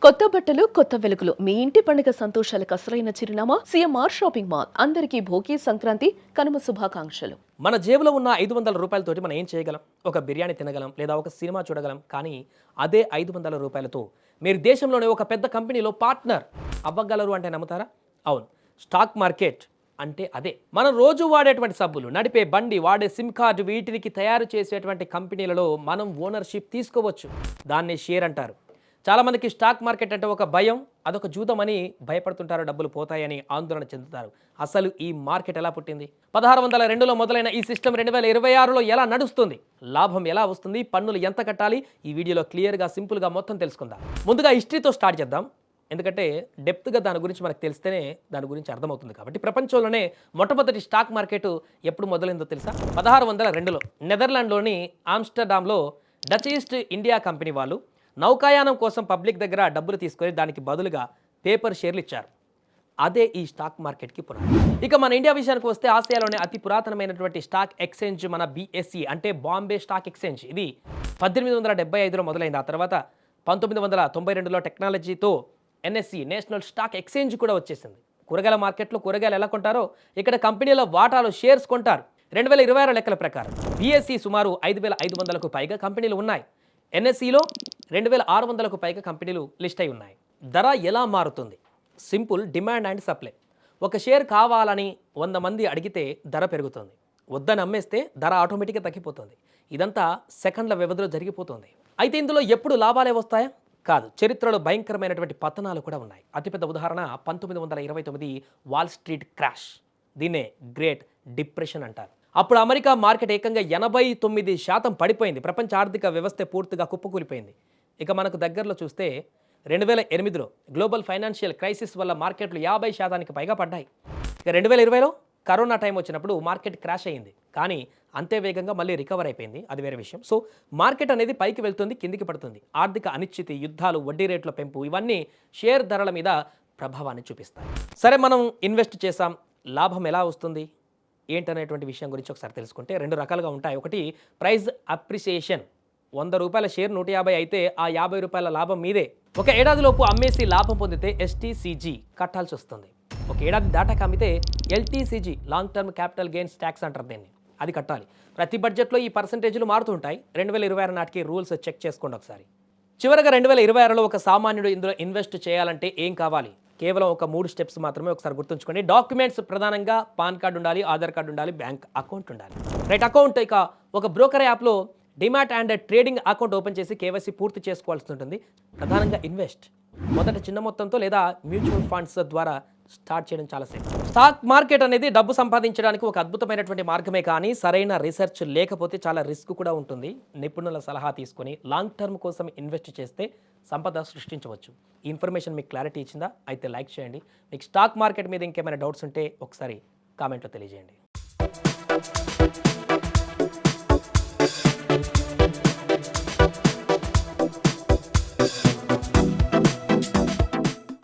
కొత్త బట్టలు కొత్త వెలుగులు మీ ఇంటి పండుగ సంతోషాలకు అసలైన చిరునామా సిఎంఆర్ షాపింగ్ మాల్. అందరికీ భోగి సంక్రాంతి కనుమ శుభాకాంక్షలు. మన జేబులో ఉన్న 500 రూపాయలతోటి మనం ఏం చేయగలం? ఒక బిర్యానీ తినగలం, లేదా ఒక సినిమా చూడగలం. కానీ అదే 500 రూపాయలతో మీరు దేశంలోనే ఒక పెద్ద కంపెనీలో పార్ట్నర్ అవ్వగలరు అంటే నమ్ముతారా? అవును, స్టాక్ మార్కెట్ అంటే అదే. మనం రోజు వాడేటువంటి సబ్బులు, నడిపే బండి, వాడే సిమ్ కార్డు, వీటికి తయారు చేసేటువంటి కంపెనీలలో మనం ఓనర్షిప్ తీసుకోవచ్చు. దాన్ని షేర్ అంటారు. చాలామందికి స్టాక్ మార్కెట్ అంటే ఒక భయం, అదొక జూదమని భయపడుతుంటారు, డబ్బులు పోతాయని ఆందోళన చెందుతారు. అసలు ఈ మార్కెట్ ఎలా పుట్టింది? 1602లో మొదలైన ఈ సిస్టమ్ 2026లో ఎలా నడుస్తుంది? లాభం ఎలా వస్తుంది? పన్నులు ఎంత కట్టాలి? ఈ వీడియోలో క్లియర్గా, సింపుల్గా మొత్తం తెలుసుకుందాం. ముందుగా హిస్టరీతో స్టార్ట్ చేద్దాం, ఎందుకంటే డెప్త్గా దాని గురించి మనకు తెలిస్తేనే దాని గురించి అర్థమవుతుంది. కాబట్టి ప్రపంచంలోనే మొట్టమొదటి స్టాక్ మార్కెట్ ఎప్పుడు మొదలైందో తెలుసా? 1602లో నెదర్లాండ్లోని ఆమ్స్టర్డామ్లో డచ్ ఈస్ట్ ఇండియా కంపెనీ వాళ్ళు నౌకాయానం కోసం పబ్లిక్ దగ్గర డబ్బులు తీసుకొని దానికి బదులుగా పేపర్ షేర్లు ఇచ్చారు. అదే ఈ స్టాక్ మార్కెట్కి పునాది. ఇక మన ఇండియా విషయానికి వస్తే ఆసియాలోనే అతి పురాతనమైనటువంటి స్టాక్ ఎక్స్చేంజ్ మన BSE అంటే బాంబే స్టాక్ ఎక్స్చేంజ్. ఇది 1875లో మొదలైంది. ఆ తర్వాత 1992లో టెక్నాలజీతో NSE నేషనల్ స్టాక్ ఎక్స్చేంజ్ కూడా వచ్చేసింది. కూరగాయల మార్కెట్లో కూరగాయలు ఎలా కొంటారో ఇక్కడ కంపెనీల వాటాలు, షేర్స్ కొంటారు. 2026 లెక్కల ప్రకారం BSE సుమారు 5500కు పైగా కంపెనీలు ఉన్నాయి. NSEలో 2600కు పైగా కంపెనీలు లిస్ట్ అయి ఉన్నాయి. ధర ఎలా మారుతుంది? Simple, demand and supply. ఒక షేర్ కావాలని 100 మంది అడిగితే ధర పెరుగుతుంది. వద్దని అమ్మేస్తే ధర ఆటోమేటిక్గా తగ్గిపోతుంది. ఇదంతా సెకండ్ల వ్యవధిలో జరిగిపోతుంది. అయితే ఇందులో ఎప్పుడు లాభాలే వస్తాయా? కాదు, చరిత్రలో భయంకరమైనటువంటి పతనాలు కూడా ఉన్నాయి. అతిపెద్ద ఉదాహరణ 1929 వాల్ స్ట్రీట్ క్రాష్. దీన్నే గ్రేట్ డిప్రెషన్ అంటారు. అప్పుడు అమెరికా మార్కెట్ ఏకంగా 89% పడిపోయింది. ప్రపంచ ఆర్థిక వ్యవస్థ పూర్తిగా కుప్పకూలిపోయింది. ఇక మనకు దగ్గరలో చూస్తే 2008లో గ్లోబల్ ఫైనాన్షియల్ క్రైసిస్ వల్ల మార్కెట్లు 50% పైగా పడ్డాయి. ఇక 2020లో కరోనా టైం వచ్చినప్పుడు మార్కెట్ క్రాష్ అయ్యింది. కానీ అంతే వేగంగా మళ్ళీ రికవర్ అయిపోయింది, అది వేరే విషయం. సో మార్కెట్ అనేది పైకి వెళ్తుంది, కిందికి పడుతుంది. ఆర్థిక అనిశ్చితి, యుద్ధాలు, వడ్డీ రేట్ల పెంపు, ఇవన్నీ షేర్ ధరల మీద ప్రభావాన్ని చూపిస్తాయి. సరే, మనం ఇన్వెస్ట్ చేసాం, లాభం ఎలా వస్తుంది ఏంటనేటువంటి విషయం గురించి ఒకసారి తెలుసుకుంటే 2 రకాలుగా ఉంటాయి. ఒకటి ప్రైస్ అప్రిసియేషన్. 100 రూపాయల షేర్ 150 అయితే ఆ 50 రూపాయల లాభం మీదే. ఒక ఏడాదిలోపు అమ్మేసి లాభం పొందితే STCG కట్టాల్సి వస్తుంది. ఒక ఏడాది దాటాక అమ్మితే LTCG long term capital gains tax అంటారు దీన్ని, అది కట్టాలి. ప్రతి బడ్జెట్లో ఈ పర్సంటేజ్లు మారుతుంటాయి. 2026 నాటికి రూల్స్ చెక్ చేసుకోండి ఒకసారి. చివరగా 2026లో ఒక సామాన్యుడు ఇందులో ఇన్వెస్ట్ చేయాలంటే ఏం కావాలి? కేవలం ఒక 3 స్టెప్స్ మాత్రమే. ఒకసారి గుర్తుంచుకోండి. డాక్యుమెంట్స్ ప్రధానంగా పాన్ కార్డు ఉండాలి, ఆధార్ కార్డు ఉండాలి, బ్యాంక్ అకౌంట్ ఉండాలి. Right account. ఇక ఒక బ్రోకర్ యాప్లో demat and trading account open చేసి KYC పూర్తి చేసుకోవాల్సి ఉంటుంది. ప్రధానంగా ఇన్వెస్ట్ మొదట చిన్న మొత్తంతో లేదా మ్యూచువల్ ఫండ్స్ ద్వారా స్టార్ట్ చేయడం చాలా సేఫ్. స్టాక్ మార్కెట్ అనేది డబ్బు సంపాదించడానికి ఒక అద్భుతమైనటువంటి మార్గమే, కానీ సరైన రీసెర్చ్ లేకపోతే చాలా రిస్క్ కూడా ఉంటుంది. నిపుణుల సలహా తీసుకొని లాంగ్ టర్మ్ కోసం ఇన్వెస్ట్ చేస్తే సంపద సృష్టించవచ్చు. ఈ ఇన్ఫర్మేషన్ మీకు క్లారిటీ ఇచ్చిందా? అయితే లైక్ చేయండి. మీకు స్టాక్ మార్కెట్ మీద ఇంకేమైనా డౌట్స్ ఉంటే ఒకసారి కామెంట్లో తెలియజేయండి.